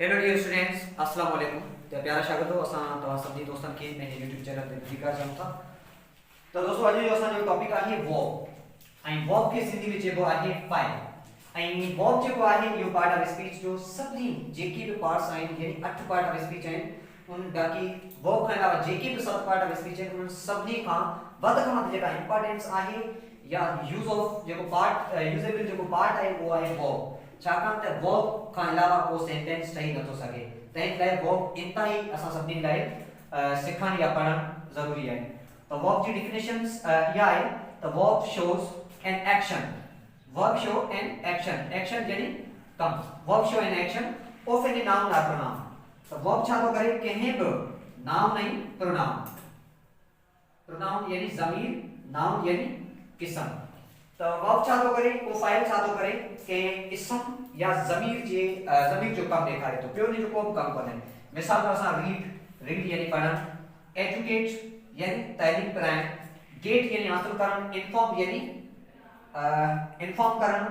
Hello dear students, अस्सलाम वालेकुम। तो प्यारा स्वागत हो असां तव्हां सभी दोस्तन के मेरे YouTube चैनल ते जिक्र करूं था। तो दोस्तों अॼु जो असांजो टॉपिक आहे वर्ब ऐं वर्ब खे सिंधी में चइबो आहे फाइल। ऐं वर्ब जेको आहे इहो पार्ट ऑफ स्पीच जो सभी जेके भी पार्ट्स आहिनि यानी 8 पार्ट ऑफ स्पीच आहिनि उन बाक़ी वर्ब खां अलावा जेके भी 7 पार्ट ऑफ स्पीच आहिनि उन सभिनी खां वध खां वध जेका इंपॉर्टेंस आहे या यूज ऑफ जेको पार्ट यूजेबल जेको पार्ट आहे उहो आहे वर्ब। छाकाणि त वर्ब खां अलावा को सेंटेंस ठही नथो सघे, तंहिं लाइ वर्ब इंतहाई असां सभिनी लाइ सिखण या पढ़ण ज़रूरी आहे। तो वर्ब जी डेफिनेशंस इहा आहे त verb shows an action, verb show an action, action यानी कम, verb show an action of any noun और प्रोनाउन। तो वर्ब छा थो करे कंहिं बि नाउन ऐं प्रोनाउन, प्रोनाउन यानी ज़मीर, नाउन यानी किस्म। तो वर्ब छा थो करे को फाइल छा थो करे के इसम या ज़मीर जे ज़मीर जो कम ॾेखारे थो पियो जो को बि कम कोन्हे। मिसाल तौर सां रीड यानी पढ़ण, एजुकेट यानी तालीम कराइण, गेट यानी हासिल करण, इन्फॉर्म यानी इन्फॉर्म करण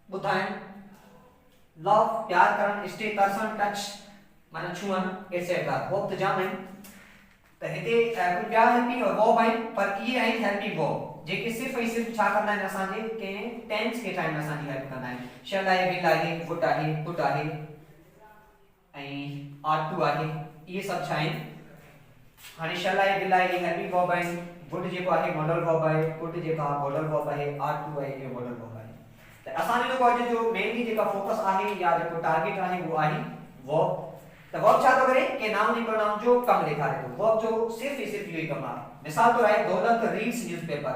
ॿुधाइण, लव प्यार करण, स्टे तरसण, टच माना छुअण एटसेट्रा। वर्ब त जाम आहिनि त हिते कुझु ॿिया हेल्पिंग वर्ब आहिनि पर इहे आहिनि हेल्पिंग वर्ब जेके सिर्फ़ ऐं सिर्फ़ छा कंदा आहिनि असांजे कंहिं टेंस खे ठाहिण में असांजी हेल्प कंदा आहिनि। शल आहे, विल आहे, वुड आहे, पुट आहे ऐं आर टू आहे, इहे सभु छा आहिनि हाणे शल आहे, विल आहे, इहे हेल्पिंग वर्ब आहिनि। वुड जेको आहे मॉडल वर्ब आहे, पुट जेका मॉडल वर्ब आहे, आर टू आहे इहो मॉडल वर्ब आहे। त असांजो जेको अॼु जो मेनली जेका फोकस आहे या जेको टारगेट आहे उहो आहे वर्ब। त वर्ब छा थो करे के नाउन ऐं प्रोनाउन जो कम ॾेखारे थो। वर्ब जो सिर्फ़ ऐं सिर्फ़ इहो ई कमु आहे। मिसाल तौर आहे दौलत रीड्स न्यूज़पेपर।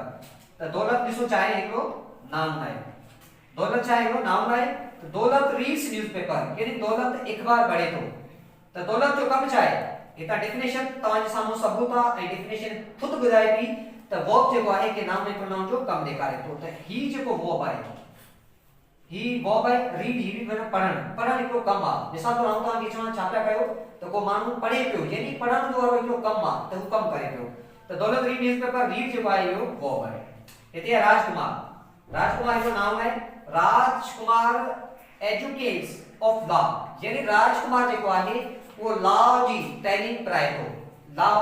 त दौलत ॾिसो चाहे हिकिड़ो नाउन आहे, दौलत छा आहे हिकिड़ो नाउन आहे। त दौलत रीड्स न्यूज़पेपर यानी दौलत अखबार पढ़े थो। त दौलत जो कमु छा आहे हितां डेफिनेशन तव्हांजे साम्हूं सबूत आहे ऐं डेफिनेशन खुद ॿुधाए थी त वर्ब जेको आहे के नाउन ऐं प्रोनाउन जो कमु ॾेखारे थो। त ही जेको वर्ब आहे ही वर्ब आहे रीड, ही बि माना पढ़ण, पढ़ण हिकिड़ो कमु आहे। मिसाल तौर आऊं तव्हांखे चवां छा पिया कयो त को माण्हू पढ़े पियो यानी पढ़ण जो वारो हिकिड़ो कमु आहे त हू कमु करे पियो। त दौलत रीड न्यूज़पेपर, रीड जेको आहे इहो वर्ब आहे। हिते राजकुमार, राजकुमार हिकिड़ो नाउन आहे। राजकुमार एजुकेट्स ऑफ लॉ यानी राजकुमार जेको आहे उहो लॉ जी तालीम कराए थो। लॉ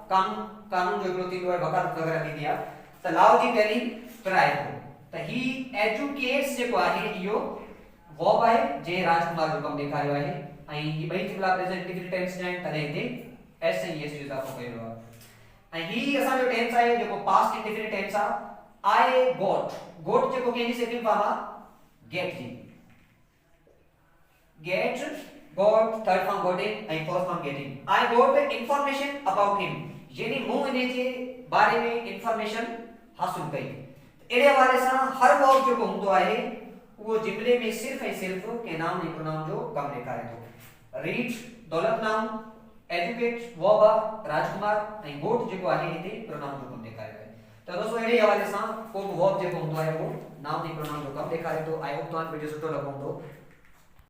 कानून जो हिकिड़ो थींदो आहे, वकालत वग़ैरह थींदी आहे, त लॉ जी तालीम कराए थो। त ही एजुकेट्स जेको आहे इहो वर्ब आहे जे राजकुमार जो कमु ॾेखारियो आहे ऐं ही ॿई जुमला प्रेजेंट इंडेफिनिट टेंस आहिनि तॾहिं हिते एस ऐं एस जो इज़ाफ़ो कयो आहे। ऐं ही असांजो टेंस आहे जेको पास्ट इंडेफिनिट टेंस आहे। आई गॉट, गॉट जेको कंहिंजी सेकंड फॉर्म आहे गेट जी, get, got, third form gotting ऐं fourth form getting. I got information about him यानी मूं इन जे बारे में इंफॉर्मेशन हासिल कई। अहिड़े हवाले सां हर वर्ब जेको हूंदो आहे उहो जुमले में सिर्फ़ ऐं सिर्फ़ के नाउन ऐं प्रोनाउन जो कमु ॾेखारे थो। रीड दौलत नाउन, एजुकेट वर्ब आहे राजकुमार ऐं गोट जेको आहे हिते प्रोनाउन जो कमु ॾेखारे थो। त दोस्तों अहिड़े हवाले सां को बि वर्ब जेको हूंदो आहे उहो नाउन ऐं प्रोनाउन जो कमु ॾेखारे थो। आई होप तव्हांखे वीडियो सुठो लॻो हूंदो।